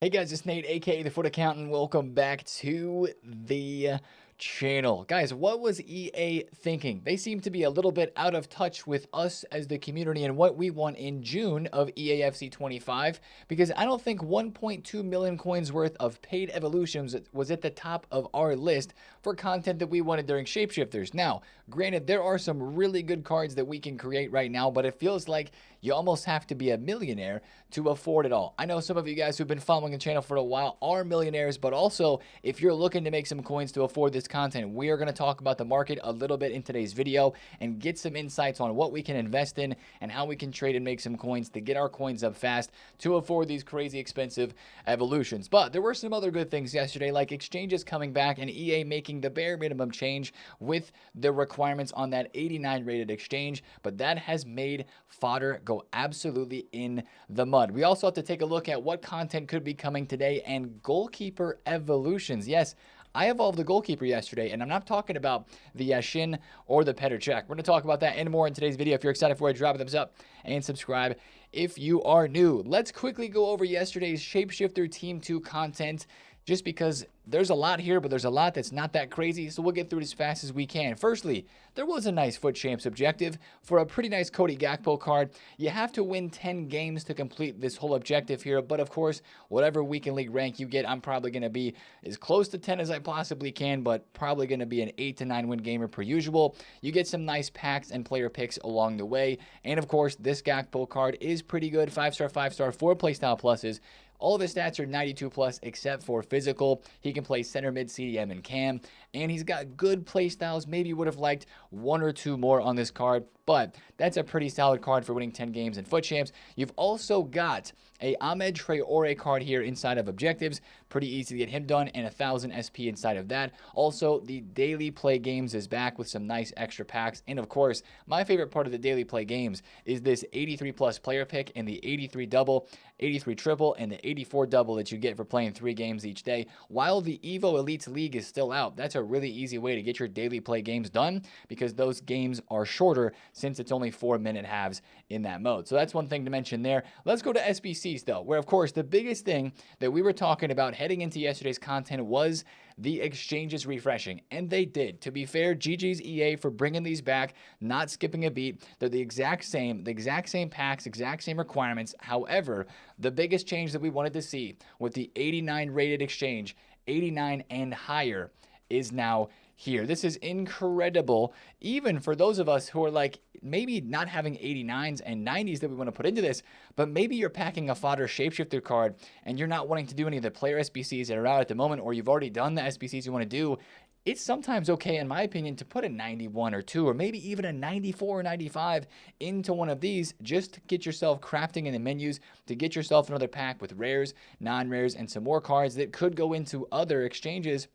Hey guys, it's Nate, aka the Foot Accountant. Welcome back to the channel. Guys, what was EA thinking? They seem to be a little bit out of touch with us as the community and what we want in June of EAFC 25, because I don't think 1.2 million coins worth of paid evolutions was at the top of our list for content that we wanted during Shapeshifters. Now, granted, there are some really good cards that we can create right now, but it feels like you almost have to be a millionaire to afford it all. I know some of you guys who've been following the channel for a while are millionaires, but also if you're looking to make some coins to afford this content, we are going to talk about the market a little bit in today's video and get some insights on what we can invest in and how we can trade and make some coins to get our coins up fast to afford these crazy expensive evolutions. But there were some other good things yesterday, like exchanges coming back and EA making the bare minimum change with the requirements on that 89 rated exchange, but that has made fodder go absolutely in the mud. We also have to take a look at what content could be coming today and goalkeeper evolutions. Yes, I evolved the goalkeeper yesterday, and I'm not talking about the Shin or the Petr Cech. We're going to talk about that and more in today's video. If you're excited for it, drop a thumbs up and subscribe if you are new. Let's quickly go over yesterday's Shapeshifter Team 2 content, just because there's a lot here, but there's a lot that's not that crazy, so we'll get through it as fast as we can. Firstly, there was a nice FUT Champs objective for a pretty nice Cody Gakpo card. You have to win 10 games to complete this whole objective here, but of course, whatever weekend league rank you get, I'm probably going to be as close to 10 as I possibly can, but probably going to be an 8 to 9 win gamer per usual. You get some nice packs and player picks along the way, and of course, this Gakpo card is pretty good. 5-star, 5-star, 4 playstyle pluses. All of his stats are 92 plus except for physical. He can play center, mid, CDM, and cam. And he's got good play styles. Maybe would have liked 1 or 2 more on this card, but that's a pretty solid card for winning 10 games in FUT Champs. You've also got a Ahmed Traore card here inside of objectives. Pretty easy to get him done, and 1,000 SP inside of that. Also, the daily play games is back with some nice extra packs. And of course, my favorite part of the daily play games is this 83 plus player pick and the 83 double, 83 triple, and the 84 double that you get for playing 3 games each day. While the EVO Elite League is still out, that's a really easy way to get your daily play games done, because those games are shorter since it's only 4-minute halves in that mode. So that's one thing to mention there. Let's go to SBCs though, where of course the biggest thing that we were talking about heading into yesterday's content was the exchanges refreshing, and they did. To be fair, GG's EA for bringing these back, not skipping a beat. They're the exact same packs, exact same requirements. However, the biggest change that we wanted to see with the 89 rated exchange, 89 and higher, is now here. This is incredible, even for those of us who are like maybe not having 89s and 90s that we want to put into this, but maybe you're packing a fodder shapeshifter card and you're not wanting to do any of the player SBCs that are out at the moment, or you've already done the SBCs you want to do. It's sometimes okay, in my opinion, to put a 91 or 2, or maybe even a 94 or 95 into one of these, just to get yourself crafting in the menus, to get yourself another pack with rares, non-rares, and some more cards that could go into other exchanges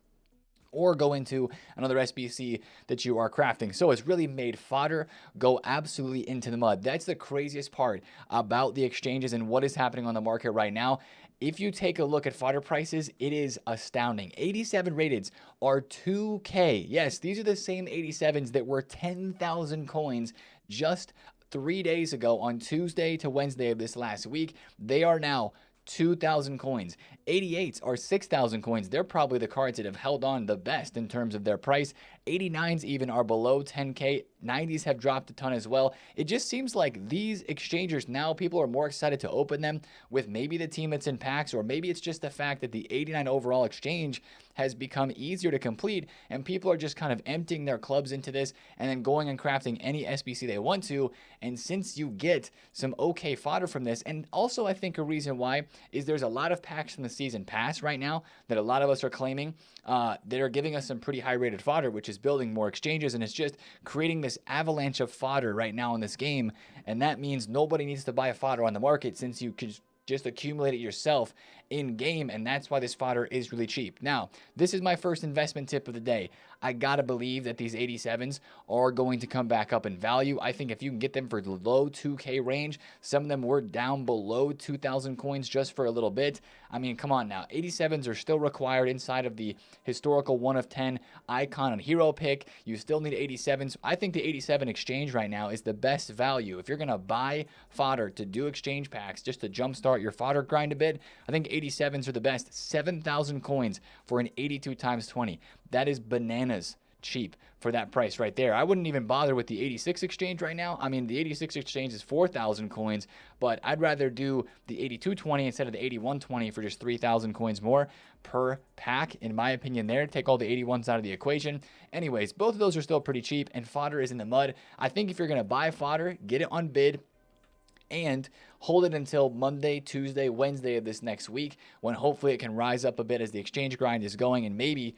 or go into another SBC that you are crafting. So it's really made fodder go absolutely into the mud. That's the craziest part about the exchanges and what is happening on the market right now. If you take a look at fodder prices, it is astounding. 87 rateds are 2K. Yes, these are the same 87s that were 10,000 coins just 3 days ago on Tuesday to Wednesday of this last week. They are now 2,000 coins. 88s are 6,000 coins. They're probably the cards that have held on the best in terms of their price. 89s even are below 10K. 90s have dropped a ton as well. It just seems like these exchangers now, people are more excited to open them with maybe the team that's in packs, or maybe it's just the fact that the 89 overall exchange has become easier to complete, and people are just kind of emptying their clubs into this and then going and crafting any SBC they want to. And since you get some okay fodder from this, and also I think a reason why is there's a lot of packs from the season pass right now that a lot of us are claiming that are giving us some pretty high rated fodder, which is building more exchanges, and it's just creating this avalanche of fodder right now in this game. And that means nobody needs to buy a fodder on the market, since you could just accumulate it yourself in game, and that's why this fodder is really cheap. Now, this is my first investment tip of the day. I gotta believe that these 87s are going to come back up in value. I think if you can get them for the low 2K range, some of them were down below 2,000 coins just for a little bit. I mean, come on now. 87s are still required inside of the historical 1 of 10 icon and hero pick. You still need 87s. I think the 87 exchange right now is the best value. If you're gonna buy fodder to do exchange packs just to jumpstart your fodder grind a bit, I think 87s are the best. 7,000 coins for an 82 times 20. That is bananas cheap for that price right there. I wouldn't even bother with the 86 exchange right now. I mean, the 86 exchange is 4,000 coins, but I'd rather do the 8220 instead of the 8120 for just 3,000 coins more per pack, in my opinion there. Take all the 81s out of the equation. Anyways, both of those are still pretty cheap, and fodder is in the mud. I think if you're going to buy fodder, get it on bid and hold it until Monday, Tuesday, Wednesday of this next week, when hopefully it can rise up a bit as the exchange grind is going, and maybe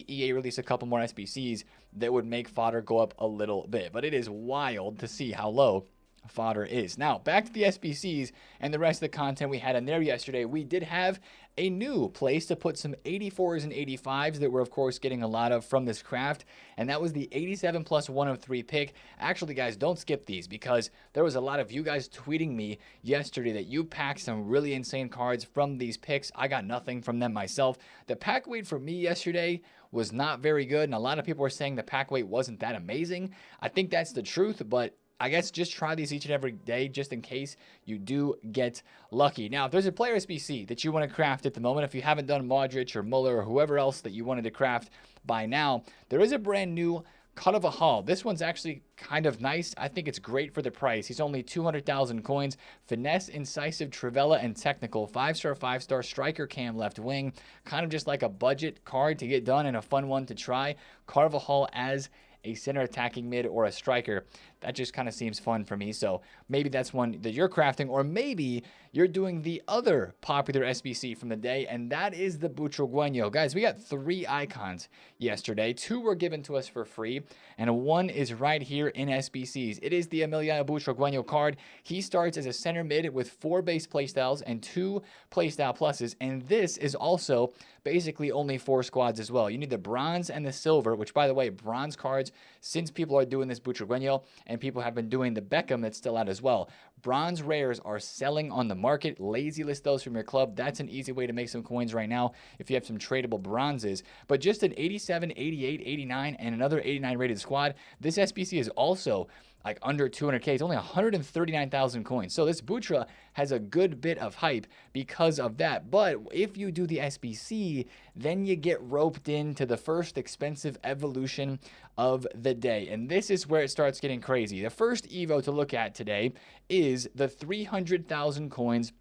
EA release a couple more SBCs that would make fodder go up a little bit. But it is wild to see how low fodder is. Now, back to the SBCs and the rest of the content we had in there yesterday. We did have a new place to put some 84s and 85s that we're, of course, getting a lot of from this craft, and that was the 87 plus 1 of 3 pick. Actually, guys, don't skip these, because there was a lot of you guys tweeting me yesterday that you packed some really insane cards from these picks. I got nothing from them myself. The pack weight for me yesterday was not very good, and a lot of people were saying the pack weight wasn't that amazing. I think that's the truth, but I guess just try these each and every day just in case you do get lucky. Now, if there's a player SBC that you want to craft at the moment, if you haven't done Modric or Muller or whoever else that you wanted to craft by now, there is a brand new cut of a haul. This one's actually kind of nice. I think it's great for the price. He's only 200,000 coins. Finesse, Incisive, Trivella, and Technical. 5-star, 5-star, striker cam left wing. Kind of just like a budget card to get done and a fun one to try. Carvajal as a center attacking mid or a striker. That just kind of seems fun for me. So maybe that's one that you're crafting, or maybe you're doing the other popular SBC from the day, and that is the Butragueño. Guys, we got 3 icons yesterday. 2 were given to us for free, and 1 is right here in SBCs. It is the Emiliano Butragueño card. He starts as a center mid with 4 base playstyles and 2 playstyle pluses, and this is also basically only 4 squads as well. You need the bronze and the silver, which, by the way, bronze cards, since people are doing this Butragueño, and people have been doing the Beckham that's still out as well. Bronze rares are selling on the market. Lazy list those from your club. That's an easy way to make some coins right now if you have some tradable bronzes. But just an 87, 88, 89, and another 89 rated squad. This SBC is also like under 200k. It's only 139,000 coins. So this Butra has a good bit of hype because of that. But if you do the SBC, then you get roped into the first expensive evolution of the day. And this is where it starts getting crazy. The first Evo to look at today is the 300,000 coins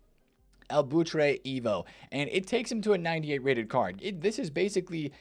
El Butre Evo. And it takes him to a 98 rated card. This is basically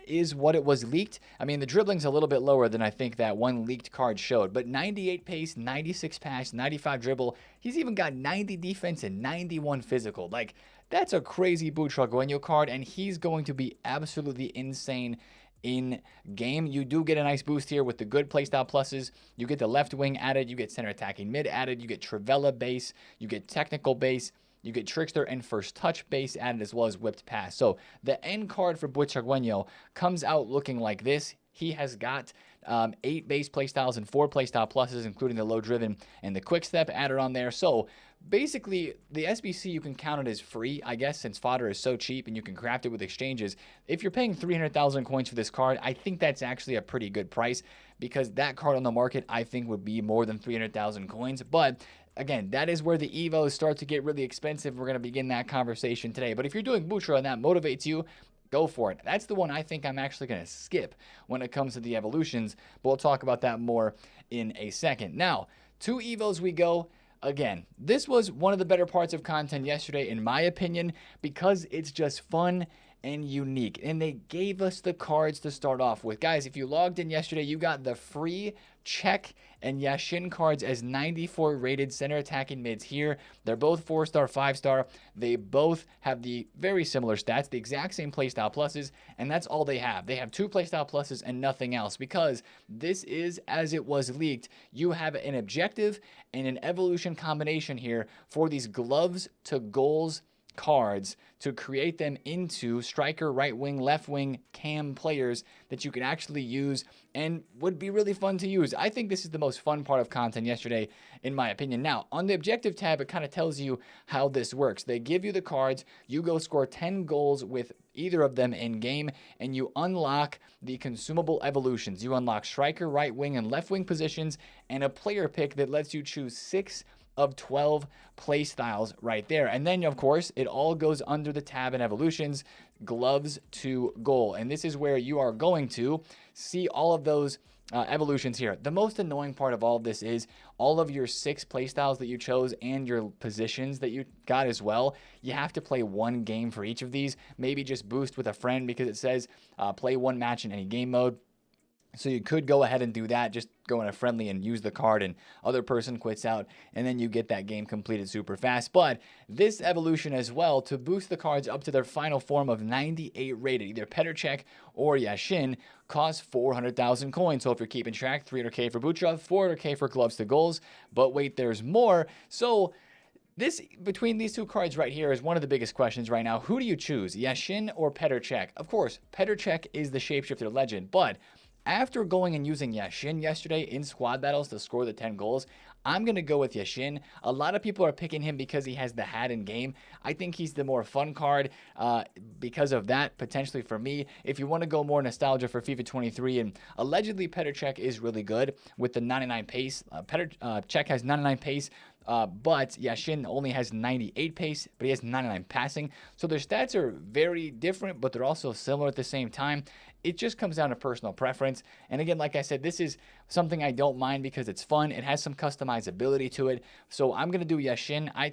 is what it was leaked. I mean, the dribbling's a little bit lower than I think that one leaked card showed, but 98 pace, 96 pass, 95 dribble. He's even got 90 defense and 91 physical. Like, that's a crazy Butragueño card, and he's going to be absolutely insane in game. You do get a nice boost here with the good playstyle pluses. You get the left wing added, you get center attacking mid added, you get Trivella base, you get technical base, you get Trickster and First Touch base added, as well as Whipped Pass. So the end card for Butragueño comes out looking like this. He has got 8 base playstyles and 4 playstyle pluses, including the low driven and the quick step added on there. So basically, the SBC, you can count it as free, I guess, since fodder is so cheap and you can craft it with exchanges. If you're paying 300,000 coins for this card, I think that's actually a pretty good price, because that card on the market, I think, would be more than 300,000 coins. But again, that is where the Evos start to get really expensive. We're going to begin that conversation today. But if you're doing Butra and that motivates you, go for it. That's the one I think I'm actually going to skip when it comes to the evolutions, but we'll talk about that more in a second. Now, 2 Evos we go. Again, this was one of the better parts of content yesterday, in my opinion, because it's just fun and unique, and they gave us the cards to start off with. Guys, if you logged in yesterday, you got the free Czech and Yashin cards as 94 rated center attacking mids here. They're both 4-star, 5-star. They both have the very similar stats, the exact same playstyle pluses, and that's all they have. They have 2 playstyle pluses and nothing else, because this is as it was leaked. You have an objective and an evolution combination here for these gloves to goals cards to create them into striker, right wing, left wing cam players that you can actually use and would be really fun to use. I think this is the most fun part of content yesterday, in my opinion. Now, on the objective tab, it kind of tells you how this works. They give you the cards, you go score 10 goals with either of them in game, and you unlock the consumable evolutions. You unlock striker, right wing, and left wing positions, and a player pick that lets you choose 6 of 12 play styles right there. And then, of course, it all goes under the tab in evolutions, gloves to goal. And this is where you are going to see all of those evolutions here. The most annoying part of all of this is all of your 6 playstyles that you chose and your positions that you got as well. You have to play one game for each of these. Maybe just boost with a friend because it says play one match in any game mode. So you could go ahead and do that, just go in a friendly and use the card, and other person quits out, and then you get that game completed super fast. But this evolution as well, to boost the cards up to their final form of 98 rated, either Petr or Yashin, costs 400,000 coins. So if you're keeping track, 300k for Bucha, 400k for gloves to goals. But wait, there's more. So this, between these two cards right here, is one of the biggest questions right now. Who do you choose, Yashin or Petr? Of course, Petr is the shapeshifter legend, but after going and using Yashin yesterday in squad battles to score the 10 goals, I'm going to go with Yashin. A lot of people are picking him because he has the hat in game. I think he's the more fun card because of that, potentially for me. If you want to go more nostalgia for FIFA 23, and allegedly Petr is really good with the 99 pace. Petr has 99 pace. But Yashin only has 98 pace, but he has 99 passing. So their stats are very different, but they're also similar at the same time. It just comes down to personal preference. And again, like I said, this is something I don't mind because it's fun. It has some customizability to it. So I'm going to do Yashin. I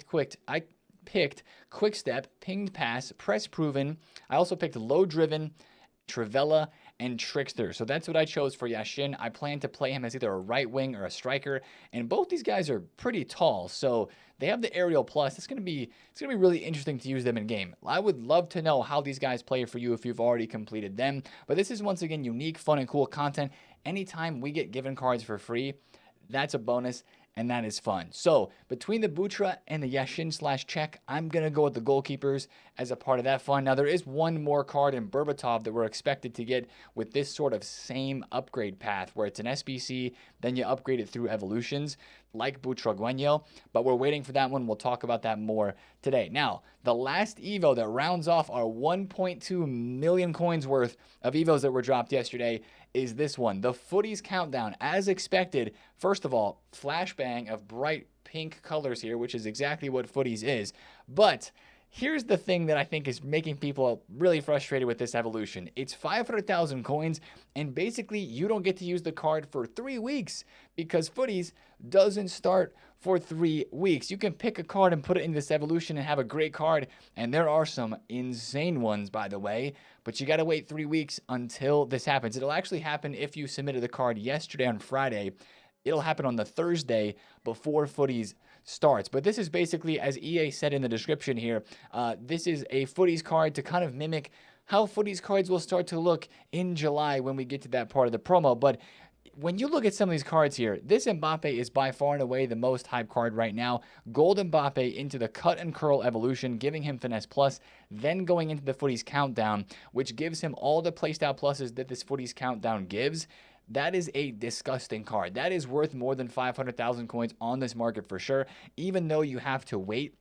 picked Quick Step, Pinged Pass, Press Proven. I also picked Low Driven, Trivella, and Trickster. So that's what I chose for Yashin. I plan to play him as either a right wing or a striker, and both these guys are pretty tall, so they have the aerial plus. It's gonna be really interesting to use them in game. I would love to know how these guys play for you if you've already completed them. But this is once again unique, fun, and cool content. Anytime we get given cards for free, that's a bonus. And that is fun. So between the Butra and the Yashin/Czech, I'm going to go with the goalkeepers as a part of that fun. Now, there is one more card in Berbatov that we're expected to get with this sort of same upgrade path where it's an SBC, then you upgrade it through evolutions like Butragueño. But we're waiting for that one. We'll talk about that more today. Now, the last Evo that rounds off our 1.2 million coins worth of Evos that were dropped yesterday is this one, the Footies Countdown. As expected, first of all, flashbang of bright pink colors here, which is exactly what Footies is. But here's the thing that I think is making people really frustrated with this evolution. It's 500,000 coins, and basically you don't get to use the card for 3 weeks because Footies doesn't start for 3 weeks. You can pick a card and put it in this evolution and have a great card, and there are some insane ones, by the way, but you got to wait 3 weeks until this happens. It'll actually happen if you submitted the card yesterday on Friday. It'll happen on the Thursday before Footies starts. But this is basically, as EA said in the description here, this is a Footies card to kind of mimic how Footies cards will start to look in July when we get to that part of the promo. But when you look at some of these cards here, this Mbappe is by far and away the most hype card right now. Gold Mbappe into the cut and curl evolution, giving him finesse plus, then going into the Footies Countdown, which gives him all the playstyle pluses that this Footies Countdown gives. That is a disgusting card. That is worth more than 500,000 coins on this market for sure, even though you have to wait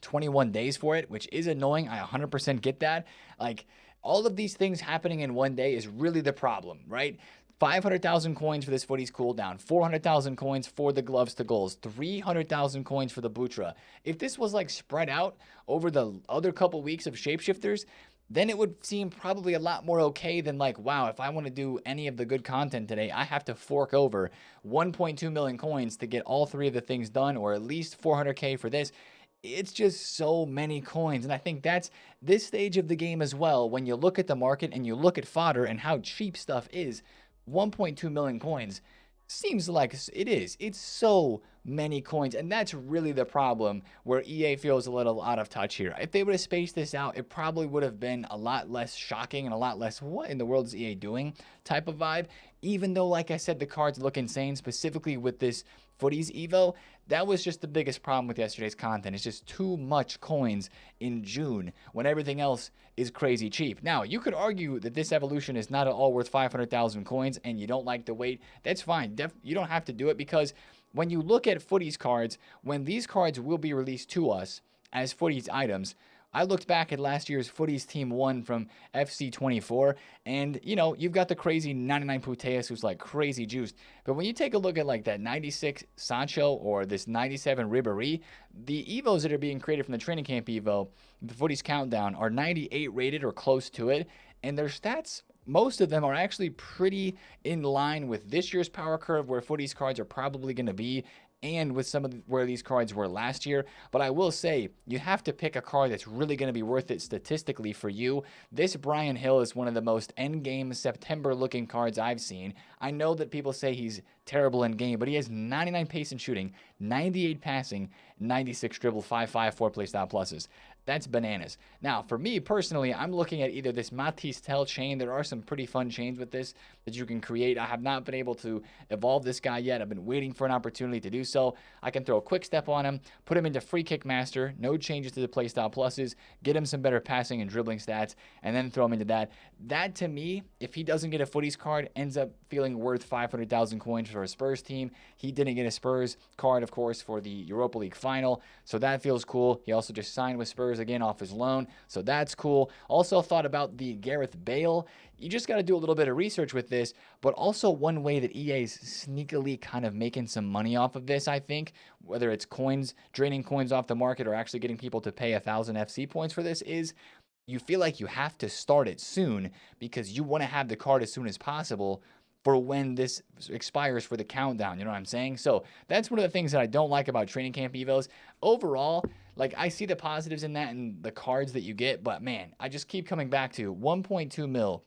21 days for it, which is annoying. I 100% get that. Like, all of these things happening in one day is really the problem, right? 500,000 coins for this Footies cooldown, 400,000 coins for the gloves to goals, 300,000 coins for the Butra. If this was like spread out over the other couple weeks of shapeshifters, then it would seem probably a lot more okay than like, wow, if I want to do any of the good content today, I have to fork over 1.2 million coins to get all 3 of the things done, or at least 400k for this. It's just so many coins. And I think that's this stage of the game as well. When you look at the market and you look at fodder and how cheap stuff is, 1.2 million coins seems like it is. It's so many coins, and that's really the problem where EA feels a little out of touch here. If they would have spaced this out, it probably would have been a lot less shocking and a lot less what in the world is EA doing type of vibe. Even though, like I said, the cards look insane, specifically with this Footies Evo, that was just the biggest problem with yesterday's content. It's just too much coins in June when everything else is crazy cheap. Now, you could argue that this evolution is not at all worth 500,000 coins and you don't like the wait. That's fine. You don't have to do it, because when you look at Footies cards, when these cards will be released to us as Footies items, I looked back at last year's Footies Team 1 from FC24, and, you know, you've got the crazy 99 Puteas who's like crazy juiced. But when you take a look at like that 96 Sancho or this 97 Ribéry, the Evos that are being created from the training camp Evo, the Footies Countdown, are 98 rated or close to it, and their stats, most of them are actually pretty in line with this year's power curve, where Footies cards are probably going to be, and with some of where these cards were last year. But I will say, you have to pick a card that's really going to be worth it statistically for you. This Brian Hill is one of the most endgame September looking cards I've seen. I know that people say he's terrible in game, but he has 99 pace and shooting, 98 passing, 96 dribble, 5.5 4 style pluses. That's bananas. Now, for me personally, I'm looking at either this Matisse Tell chain. There are some pretty fun chains with this that you can create. I have not been able to evolve this guy yet. I've been waiting for an opportunity to do so. I can throw a quick step on him, put him into Free Kick Master, no changes to the playstyle pluses, get him some better passing and dribbling stats, and then throw him into that. That, to me, if he doesn't get a Footies card, ends up feeling worth 500,000 coins for a Spurs team. He didn't get a Spurs card, of course, for the Europa League final, so that feels cool. He also just signed with Spurs again off his loan, so that's cool. Also thought about the Gareth Bale. You just got to do a little bit of research with this, but also one way that EA is sneakily kind of making some money off of this, I think, whether it's coins, draining coins off the market, or actually getting people to pay 1,000 FC points for this, is you feel like you have to start it soon because you want to have the card as soon as possible for when this expires for the countdown. You know what I'm saying? So that's one of the things that I don't like about training camp evos. Overall, like, I see the positives in that and the cards that you get, but man, I just keep coming back to 1.2 mil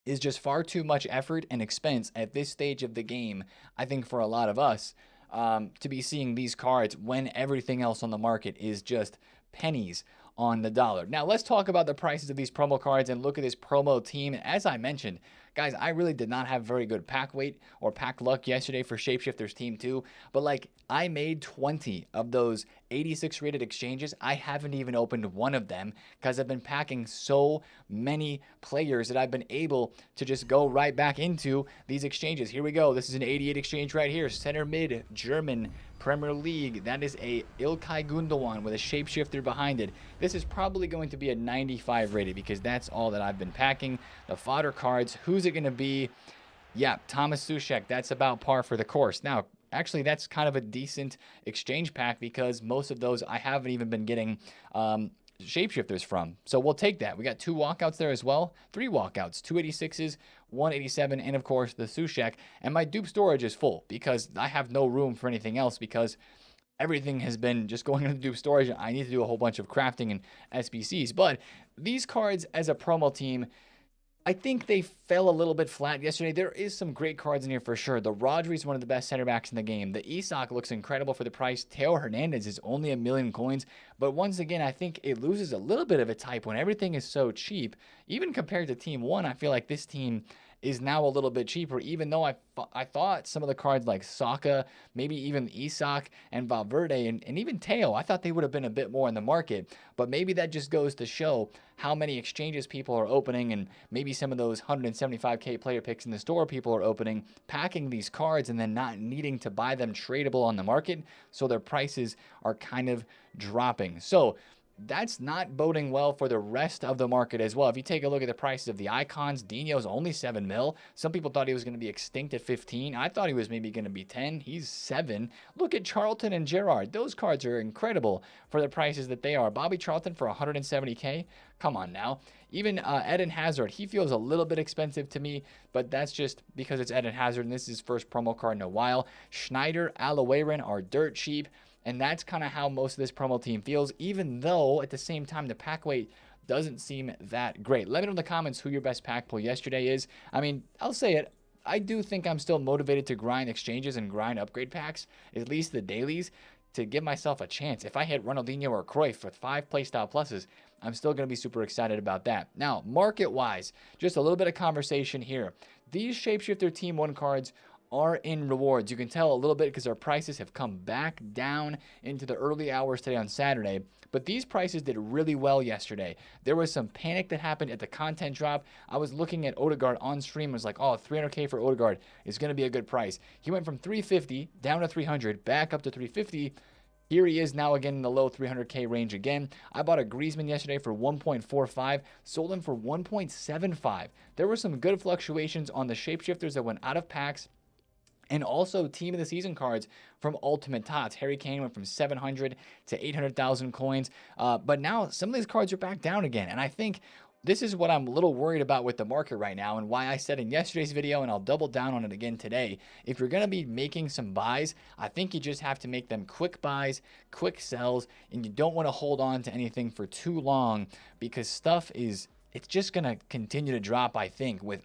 is just far too much effort and expense at this stage of the game, I think, for a lot of us, to be seeing these cards when everything else on the market is just pennies on the dollar. Now, let's talk about the prices of these promo cards and look at this promo team. As I mentioned, guys, I really did not have very good pack weight or pack luck yesterday for Shapeshifters Team 2, but like, I made 20 of those 86 rated exchanges. I haven't even opened one of them because I've been packing so many players that I've been able to just go right back into these exchanges. Here we go. This is an 88 exchange right here. Center mid, German Premier League. That is a Ilkay Gundogan with a shapeshifter behind it. This is probably going to be a 95 rated because that's all that I've been packing. The fodder cards, who's it going to be? Yeah, Thomas Soucek. That's about par for the course. Now, actually, that's kind of a decent exchange pack because most of those I haven't even been getting shapeshifters from. So we'll take that. We got 2 walkouts there as well. 3 walkouts, 286s, 187, and of course the Soucek. And my dupe storage is full because I have no room for anything else because everything has been just going into dupe storage. I need to do a whole bunch of crafting and SBCs. But these cards as a promo team, I think they fell a little bit flat yesterday. There is some great cards in here for sure. The Rodri is one of the best center backs in the game. The Isak looks incredible for the price. Theo Hernandez is only 1 million coins. But once again, I think it loses a little bit of its hype when everything is so cheap. Even compared to Team 1, I feel like this team is now a little bit cheaper, even though I thought some of the cards like Saka, maybe even Isak and Valverde and even Teo, I thought they would have been a bit more in the market. But maybe that just goes to show how many exchanges people are opening, and maybe some of those 175k player picks in the store people are opening, packing these cards and then not needing to buy them tradable on the market, so their prices are kind of dropping. So that's not boding well for the rest of the market as well. If you take a look at the prices of the icons, Dino's only 7 mil. Some people thought he was going to be extinct at 15. I thought he was maybe going to be 10. He's 7. Look at Charlton and Gerrard. Those cards are incredible for the prices that they are. Bobby Charlton for 170k. Come on now. Even Eden Hazard, he feels a little bit expensive to me, but that's just because it's Eden Hazard and this is his first promo card in a while. Schneider, Alawaran are dirt cheap. And that's kind of how most of this promo team feels, even though at the same time the pack weight doesn't seem that great. Let me know in the comments who your best pack pull yesterday is. I mean, I'll say it. I do think I'm still motivated to grind exchanges and grind upgrade packs, at least the dailies, to give myself a chance. If I hit Ronaldinho or Cruyff with 5 playstyle pluses, I'm still going to be super excited about that. Now, market-wise, just a little bit of conversation here. These Shapeshifter Team 1 cards are in rewards. You can tell a little bit because our prices have come back down into the early hours today on Saturday, but these prices did really well yesterday. There was some panic that happened at the content drop. I was looking at Odegaard on stream and was like, oh, 300k for Odegaard is going to be a good price. He went from 350 down to 300, back up to 350. Here he is now again in the low 300K range again. I bought a Griezmann yesterday for 1.45, sold him for 1.75. There were some good fluctuations on the shapeshifters that went out of packs, and also team of the season cards from Ultimate Tots. Harry Kane went from 700 to 800,000 coins. But now some of these cards are back down again. And I think this is what I'm a little worried about with the market right now, and why I said in yesterday's video, and I'll double down on it again today. If you're going to be making some buys, I think you just have to make them quick buys, quick sells, and you don't want to hold on to anything for too long, because stuff is, it's just going to continue to drop, I think, with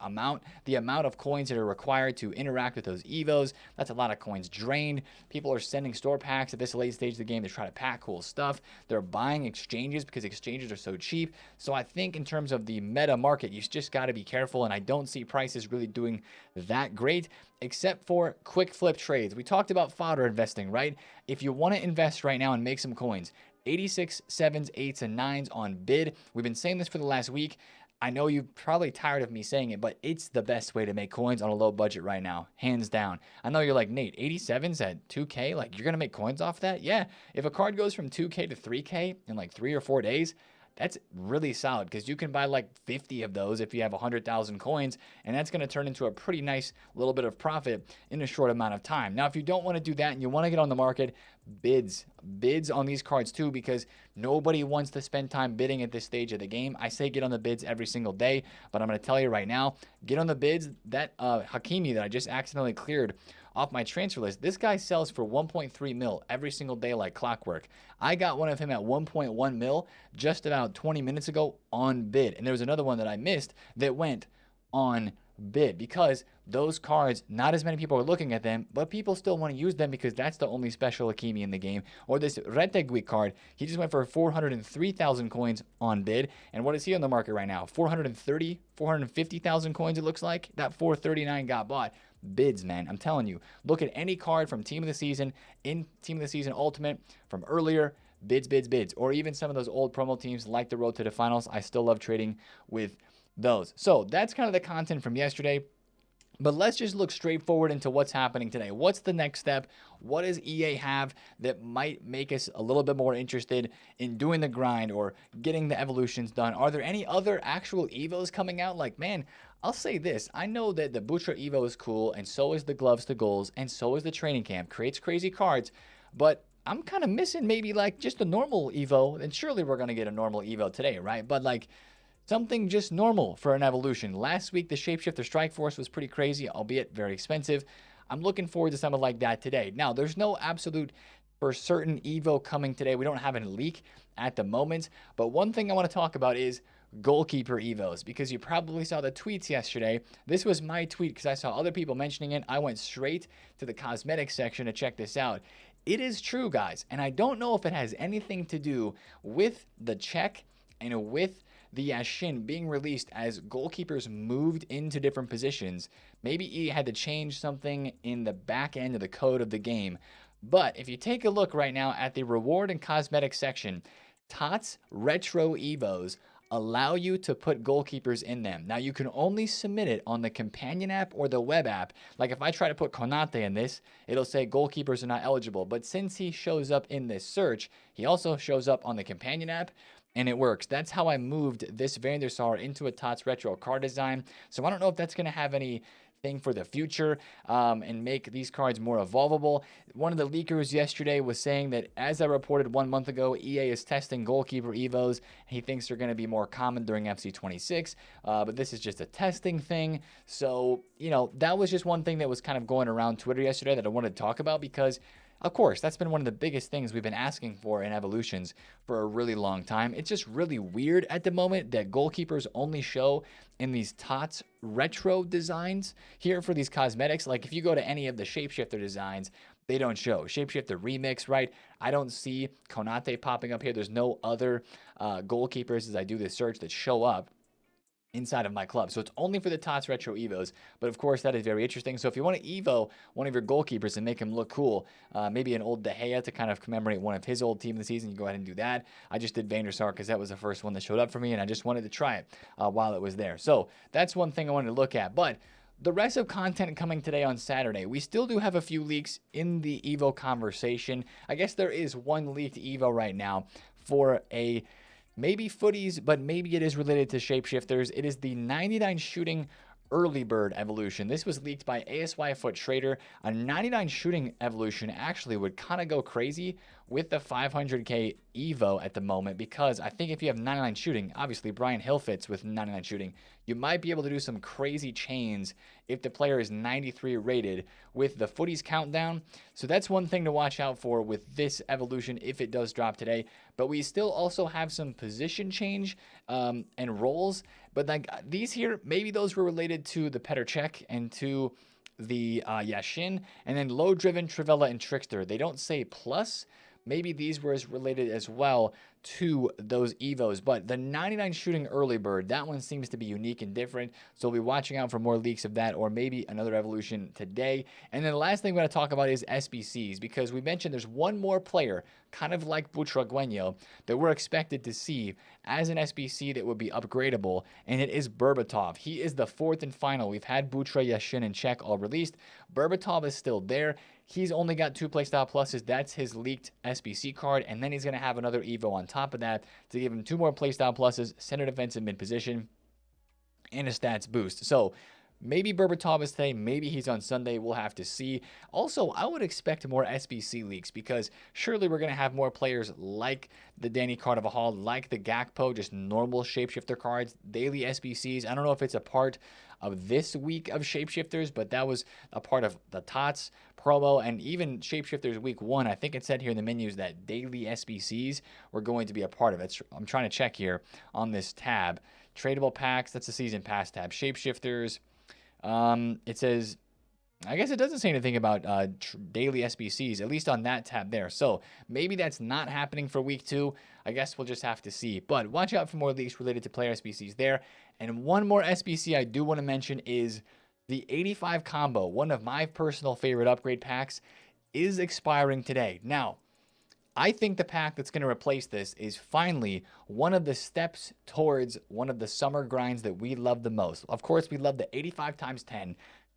the amount of coins that are required to interact with those evos. That's a lot of coins drained. People are sending store packs at this late stage of the game to try to pack cool stuff. They're buying exchanges because exchanges are so cheap. So I think in terms of the meta market, you just got to be careful, and I don't see prices really doing that great, except for quick flip trades. We talked about fodder investing, right? If you want to invest right now and make some coins, 86, 7s, 8s, and 9s on bid. We've been saying this for the last week. I know you're probably tired of me saying it, but it's the best way to make coins on a low budget right now, hands down. I know you're like, Nate, 87s at 2K? Like, you're going to make coins off that? Yeah. If a card goes from 2K to 3K in like 3 or 4 days, that's really solid, because you can buy like 50 of those if you have 100,000 coins, and that's going to turn into a pretty nice little bit of profit in a short amount of time. Now, if you don't want to do that and you want to get on the market, bids on these cards too, because nobody wants to spend time bidding at this stage of the game. I say get on the bids every single day, but I'm going to tell you right now, get on the bids. That Hakimi that I just accidentally cleared off my transfer list, this guy sells for 1.3 mil every single day like clockwork. I got one of him at 1.1 mil just about 20 minutes ago on bid, and there was another one that I missed that went on bid, because those cards, not as many people are looking at them, but people still want to use them because that's the only special Hakimi in the game. Or this Retegui card, he just went for 403,000 coins on bid. And what is he on the market right now? 450,000 coins, it looks like. That 439 got bought. Bids, man. I'm telling you. Look at any card from Team of the Season, in Team of the Season Ultimate, from earlier. Bids, bids, bids. Or even some of those old promo teams like the Road to the Finals. I still love trading with those. So that's kind of the content from yesterday. But let's just look straightforward into what's happening today. What's the next step? What does EA have that might make us a little bit more interested in doing the grind or getting the evolutions done? Are there any other actual evos coming out? Like, man, I'll say this. I know that the Butra Evo is cool, and so is the Gloves to Goals, and so is the Training Camp. Creates crazy cards, but I'm kind of missing maybe like just a normal Evo, and surely we're going to get a normal Evo today, right? But like something just normal for an evolution. Last week, the Shapeshifter Strike Force was pretty crazy, albeit very expensive. I'm looking forward to something like that today. Now, there's no absolute for certain Evo coming today. We don't have a leak at the moment, but one thing I want to talk about is Goalkeeper EVOs, because you probably saw the tweets yesterday. This was my tweet because I saw other people mentioning it. I went straight to the cosmetics section to check this out. It is true, guys, and I don't know if it has anything to do with the check and with the Yashin being released as goalkeepers moved into different positions. Maybe EA had to change something in the back end of the code of the game. But if you take a look right now at the reward and cosmetic section, TOTS Retro Evos allow you to put goalkeepers in them. Now, you can only submit it on the companion app or the web app. Like if I try to put Konate in this, it'll say goalkeepers are not eligible. But since he shows up in this search, he also shows up on the companion app, and it works. That's how I moved this Van der Sar into a TOTS Retro card design. So I don't know if that's going to have any thing for the future and make these cards more evolvable. One of the leakers yesterday was saying that, as I reported 1 month ago, EA is testing Goalkeeper EVOs. He thinks they're going to be more common during FC26, but this is just a testing thing. So, you know, that was just one thing that was kind of going around Twitter yesterday that I wanted to talk about, because of course, that's been one of the biggest things we've been asking for in evolutions for a really long time. It's just really weird at the moment that goalkeepers only show in these TOTS retro designs here for these cosmetics. Like if you go to any of the Shapeshifter designs, they don't show. Shapeshifter Remix, right? I don't see Konate popping up here. There's no other goalkeepers as I do this search that show up inside of my club. So it's only for the TOTS Retro Evos. But of course, that is very interesting. So if you want to Evo one of your goalkeepers and make him look cool, maybe an old De Gea to kind of commemorate one of his old team of the season, you go ahead and do that. I just did Van der Sar because that was the first one that showed up for me, and I just wanted to try it while it was there. So that's one thing I wanted to look at. But the rest of content coming today on Saturday. We still do have a few leaks in the Evo conversation. I guess there is one leaked Evo right now for a maybe Footies, but maybe it is related to shapeshifters. It is the 99 shooting early bird evolution. This was leaked by ASY Foot Trader. A 99 shooting evolution actually would kind of go crazy with the 500k Evo at the moment, because I think if you have 99 shooting, obviously Brian Hill fits with 99 shooting, you might be able to do some crazy chains if the player is 93 rated with the Footies Countdown. So that's one thing to watch out for with this evolution if it does drop today. But we still also have some position change and roles. But like these here, maybe those were related to the Petr Cech and to the Yashin, and then low driven Trivella and Trickster. They don't say plus. Maybe these were related as well to those Evos, but the 99 shooting early bird, that one seems to be unique and different. So we'll be watching out for more leaks of that, or maybe another evolution today. And then the last thing we're going to talk about is SBCs, because we mentioned there's one more player, kind of like Butragueño, that we're expected to see as an SBC that would be upgradable, and it is Berbatov. He is the fourth and final. We've had Butra, Yashin, and Cech all released. Berbatov is still there. He's only got 2 playstyle pluses. That's his leaked SBC card. And then he's going to have another Evo on top of that to give him 2 more playstyle pluses, center defensive mid position, and a stats boost. So maybe Berbatov is today. Maybe he's on Sunday. We'll have to see. Also, I would expect more SBC leaks, because surely we're going to have more players like the Danny Carvajal, like the Gakpo, just normal shapeshifter cards, daily SBCs. I don't know if it's a part of this week of shapeshifters, but that was a part of the TOTS promo and even shapeshifters week 1. I think it said here in the menus that daily SBCs were going to be a part of it. I'm trying to check here on this tab. Tradable packs, that's the season pass tab. Shapeshifters, it says, I guess it doesn't say anything about daily SBCs, at least on that tab there. So maybe that's not happening for week 2. I guess we'll just have to see. But watch out for more leaks related to player SBCs there. And one more SBC I do want to mention is the 85 combo. One of my personal favorite upgrade packs is expiring today. Now, I think the pack that's going to replace this is finally one of the steps towards one of the summer grinds that we love the most. Of course, we love the 85 times 10.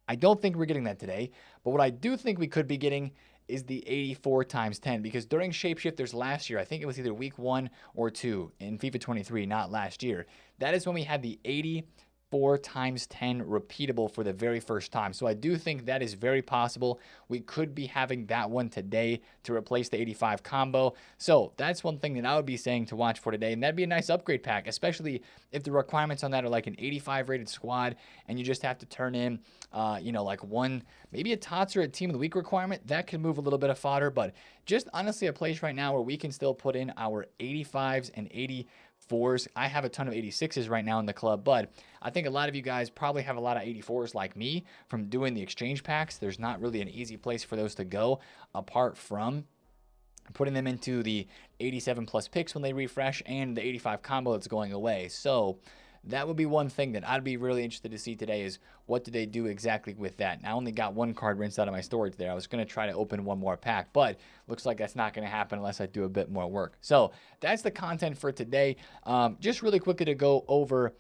I don't think we're getting that today, but what I do think we could be getting is the 84 times 10, because during Shapeshifters last year, I think it was either week 1 or 2 in FIFA 23, not last year, that is when we had the 84 times 10 repeatable for the very first time. So I do think that is very possible. We could be having that one today to replace the 85 combo. So that's one thing that I would be saying to watch for today. And that'd be a nice upgrade pack, especially if the requirements on that are like an 85 rated squad and you just have to turn in, like one, maybe a TOTS or a team of the week requirement. That could move a little bit of fodder, but just honestly a place right now where we can still put in our 85s and 84s. I have a ton of 86s right now in the club, but I think a lot of you guys probably have a lot of 84s like me from doing the exchange packs. There's not really an easy place for those to go apart from putting them into the 87 plus picks when they refresh and the 85 combo that's going away. So that would be one thing that I'd be really interested to see today, is what do they do exactly with that. And I only got one card rinsed out of my storage there. I was going to try to open one more pack, but looks like that's not going to happen unless I do a bit more work. So that's the content for today. Just really quickly to go over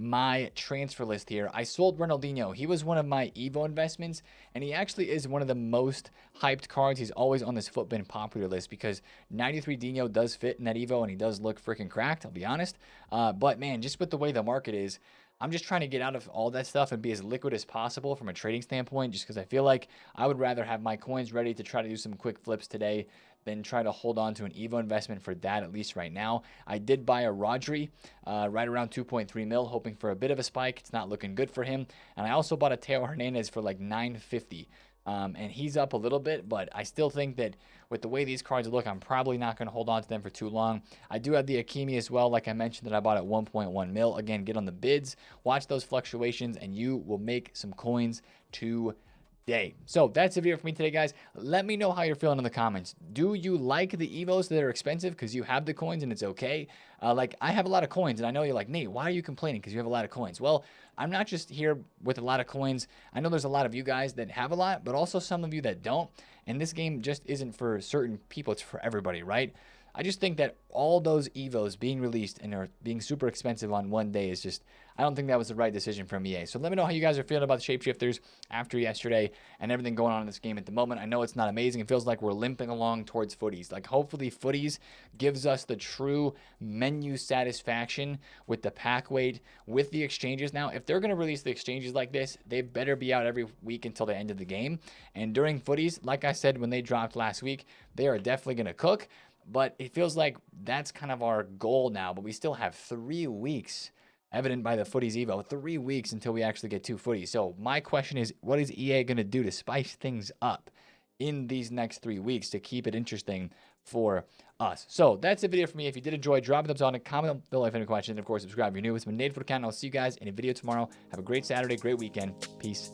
my transfer list here. I sold Ronaldinho. He was one of my Evo investments, and he actually is one of the most hyped cards. He's always on this Footbin popular list because 93 Dino does fit in that Evo, and he does look freaking cracked, I'll be honest. But man, just with the way the market is, I'm just trying to get out of all that stuff and be as liquid as possible from a trading standpoint, just because I feel like I would rather have my coins ready to try to do some quick flips today than try to hold on to an Evo investment for that, at least right now. I did buy a Rodri right around 2.3 mil, hoping for a bit of a spike. It's not looking good for him. And I also bought a Teo Hernandez for like 950. And he's up a little bit, but I still think that with the way these cards look, I'm probably not going to hold on to them for too long. I do have the Hakimi as well, like I mentioned, that I bought at 1.1 mil. Again, get on the bids, watch those fluctuations, and you will make some coins today. So that's the video for me today, guys. Let me know how you're feeling in the comments. Do you like the Evos that are expensive because you have the coins and it's okay? Like, I have a lot of coins, and I know you're like, Nate, why are you complaining because you have a lot of coins? Well, I'm not just here with a lot of coins. I know there's a lot of you guys that have a lot, but also some of you that don't. And this game just isn't for certain people. It's for everybody, right? I just think that all those evos being released and are being super expensive on one day is just, I don't think that was the right decision from EA. So let me know how you guys are feeling about the shapeshifters after yesterday and everything going on in this game at the moment. I know it's not amazing. It feels like we're limping along towards Footies. Like, hopefully Footies gives us the true menu satisfaction with the pack weight, with the exchanges. Now, if they're going to release the exchanges like this, they better be out every week until the end of the game. And during Footies, like I said when they dropped last week, they are definitely going to cook. But it feels like that's kind of our goal now. But we still have 3 weeks, evident by the Footies Evo, 3 weeks until we actually get 2 Footies. So my question is, what is EA going to do to spice things up in these next 3 weeks to keep it interesting for us? So that's the video for me. If you did enjoy, drop a thumbs on it, comment below if you have any questions, and of course, subscribe if you're new. It's been TheFutAccountant. I'll see you guys in a video tomorrow. Have a great Saturday, great weekend. Peace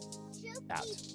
out.